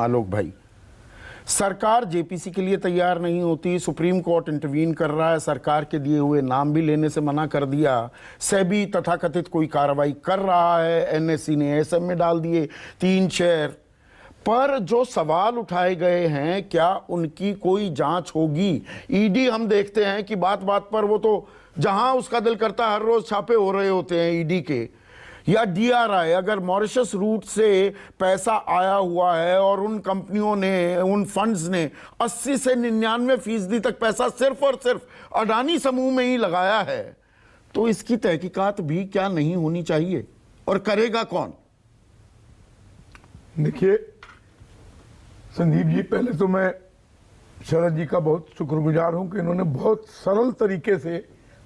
आलोक भाई, सरकार जेपीसी के लिए तैयार नहीं होती, सुप्रीम कोर्ट इंटरवीन कर रहा है, सरकार के दिए हुए नाम भी लेने से मना कर दिया, सेबी तथाकथित कोई कार्रवाई कर रहा है, एनएससी ने एसएम में डाल दिए 3 शेयर, पर जो सवाल उठाए गए हैं क्या उनकी कोई जांच होगी? ईडी हम देखते हैं कि बात बात पर वो तो जहां उसका दिल करता है हर रोज छापे हो रहे होते हैं ईडी के। या डीआरआई, अगर मॉरिशस रूट से पैसा आया हुआ है और उन कंपनियों ने, उन फंड्स ने 80 से 99% तक पैसा सिर्फ और सिर्फ अडानी समूह में ही लगाया है, तो इसकी तहकीकात भी क्या नहीं होनी चाहिए? और करेगा कौन? देखिए संदीप जी, पहले तो मैं शरद जी का बहुत शुक्रगुजार हूं कि इन्होंने बहुत सरल तरीके से,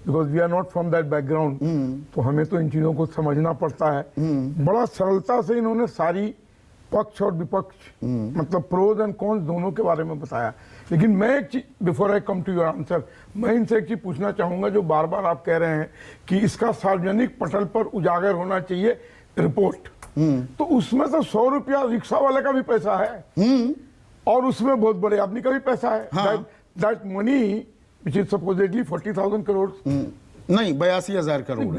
because we are not from that background, तो हमें तो इन चीजों को समझना पड़ता है, बड़ा सरलता से इन्होंने सारी पक्ष और विपक्ष, मतलब प्रोज एंड कॉन्स दोनों के बारे में बताया। लेकिन मैं एक चीज, before I come to your answer, मैं इनसे एक चीज पूछना चाहूंगा, जो बार बार आप कह रहे हैं कि इसका सार्वजनिक पटल पर उजागर होना चाहिए रिपोर्ट, तो उसमें तो 100 रुपया रिक्शा वाले का भी पैसा है और उसमें बहुत बड़े आदमी का भी पैसा है। That money which is supposedly 40,000 crore, नहीं 82,000 करोड़,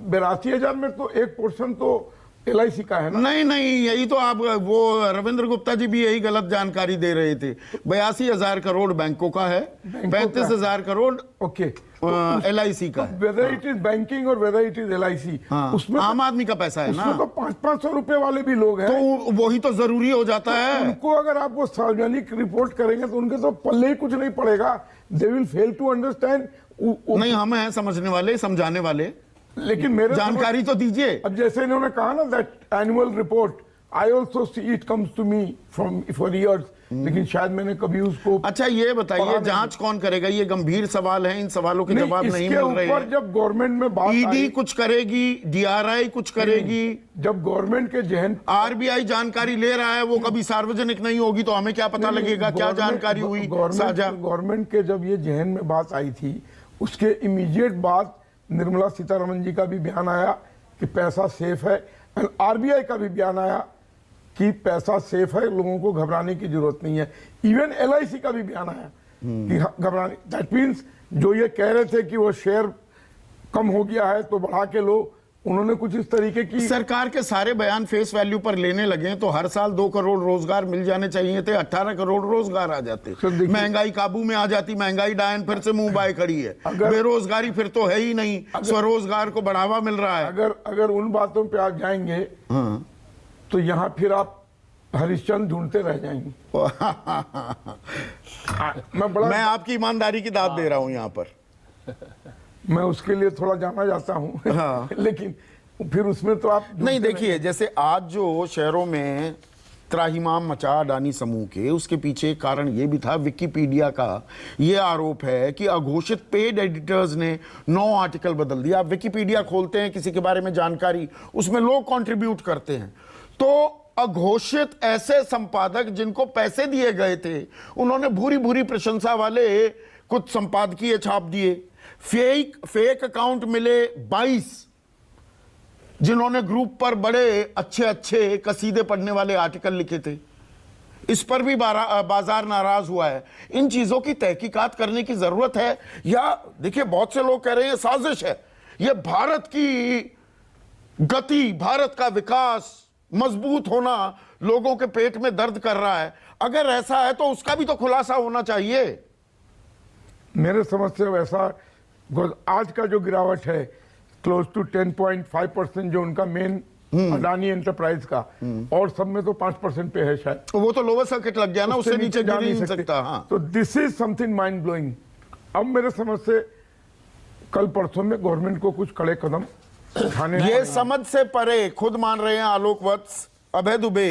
82,000 में तो एक पोर्शन तो LIC का है ना। नहीं, यही तो आप, वो रविंद्र गुप्ता जी भी यही गलत जानकारी दे रहे थे। 82,000 करोड़ बैंकों का है, 35,000 करोड़ ओके LIC का है। वेदर इट इज बैंकिंग और वेदर इट इज LIC, उसमें आम आदमी का पैसा है ना, उसमें तो 500-500 रुपए वाले भी लोग हैं, तो वही तो जरूरी हो जाता है। उनको अगर आप वो सार्वजनिक रिपोर्ट करेंगे तो उनके तो पल्ले ही कुछ नहीं पड़ेगा, they will fail to understand. नहीं, हम हैं समझने वाले, समझाने वाले, लेकिन मेरे जानकारी तो दीजिए। अब जैसे इन्होंने कहा ना that annual report, I also see it comes to me from four years, लेकिन शायद मैंने कभी उसको। अच्छा ये बताइए, जांच कौन करेगा? ये गंभीर सवाल है, इन सवालों के जवाब नहीं मिल रहे हैं। जब गवर्नमेंट में बात, ईडी कुछ करेगी, DRI कुछ करेगी, जब गवर्नमेंट के जहन, RBI जानकारी ले रहा है, वो कभी सार्वजनिक नहीं होगी तो हमें क्या पता लगेगा क्या जानकारी हुई साझा? गवर्नमेंट के जब ये जहन में बात आई थी, उसके इमीडिएट बाद निर्मला सीतारमण जी का भी बयान आया कि पैसा सेफ है, और RBI का भी बयान आया कि पैसा सेफ है, लोगों को घबराने की जरूरत नहीं है। इवन LIC का भी बयान आया कि घबराने, दैट मीन्स जो ये कह रहे थे कि वो शेयर कम हो गया है तो बढ़ा के लो, उन्होंने कुछ इस तरीके की। सरकार के सारे बयान फेस वैल्यू पर लेने लगे तो हर साल 2 करोड़ रोजगार मिल जाने चाहिए थे, 18 करोड़ रोजगार आ जाते, महंगाई काबू में आ जाती। महंगाई डायन फिर से मुंह बाय खड़ी है, बेरोजगारी फिर तो है ही नहीं, स्वरोजगार को बढ़ावा मिल रहा है। अगर उन बातों पे आप जाएंगे तो यहाँ फिर आप हरिश्चंद्र ढूंढते रह जाएंगे। मैं आपकी ईमानदारी की दाद दे रहा हूं यहाँ पर, मैं उसके लिए थोड़ा जाना जाता हूँ। हाँ। लेकिन फिर उसमें तो आप नहीं, देखिए जैसे आज जो शहरों में त्राहिमाम मचा अडानी समूह के, उसके पीछे कारण ये भी था, विकिपीडिया का ये आरोप है कि अघोषित पेड एडिटर्स ने 9 आर्टिकल बदल दिया। आप विकिपीडिया खोलते हैं, किसी के बारे में जानकारी, उसमें लोग कंट्रीब्यूट करते हैं, तो अघोषित ऐसे संपादक जिनको पैसे दिए गए थे, उन्होंने भूरी भूरी प्रशंसा वाले कुछ संपादकीय छाप दिए। फेक अकाउंट मिले 22, जिन्होंने ग्रुप पर बड़े अच्छे कसीदे पढ़ने वाले आर्टिकल लिखे थे। इस पर भी बाजार नाराज हुआ है। इन चीजों की तहकीकात करने की जरूरत है। या देखिए, बहुत से लोग कह रहे हैं साजिश है, यह भारत की गति, भारत का विकास, मजबूत होना लोगों के पेट में दर्द कर रहा है। अगर ऐसा है तो उसका भी तो खुलासा होना चाहिए। मेरे समझ से वैसा, आज का जो गिरावट है क्लोज टू 10.5% जो उनका मेन अडानी एंटरप्राइज का, और सब में तो 5% पे है शायद, वो तो लोअर सर्किट लग गया ना, उससे नीचे जा नहीं सकता। हाँ। तो this is something mind blowing. अब मेरे समझ से कल परसों में गवर्नमेंट को कुछ कड़े कदम उठाने, ये समझ से परे खुद मान रहे हैं आलोक वत्स, अभय दुबे,